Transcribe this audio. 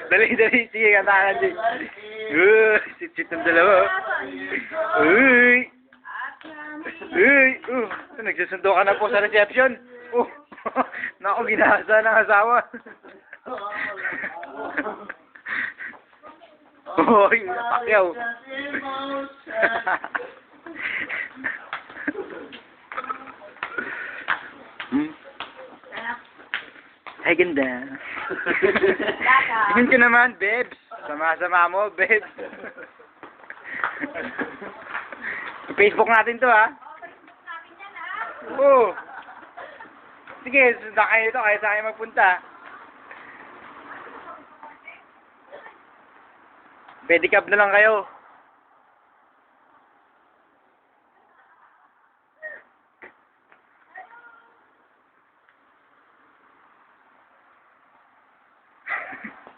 Dali, dali. Sige, kantahan din. Sit-sit ng dalawa. Uy! Uy! Nagsusundo ka na po sa reception. Naku, ginahasa ng asawa. Uy, napakyaw. Ay, ganda. Tingin ko naman, babes. Sama-sama mo, babes. Facebook natin to, ha? Oo. Sige, sundan kayo ito. Kaya sa akin magpunta. Pedicab na lang kayo.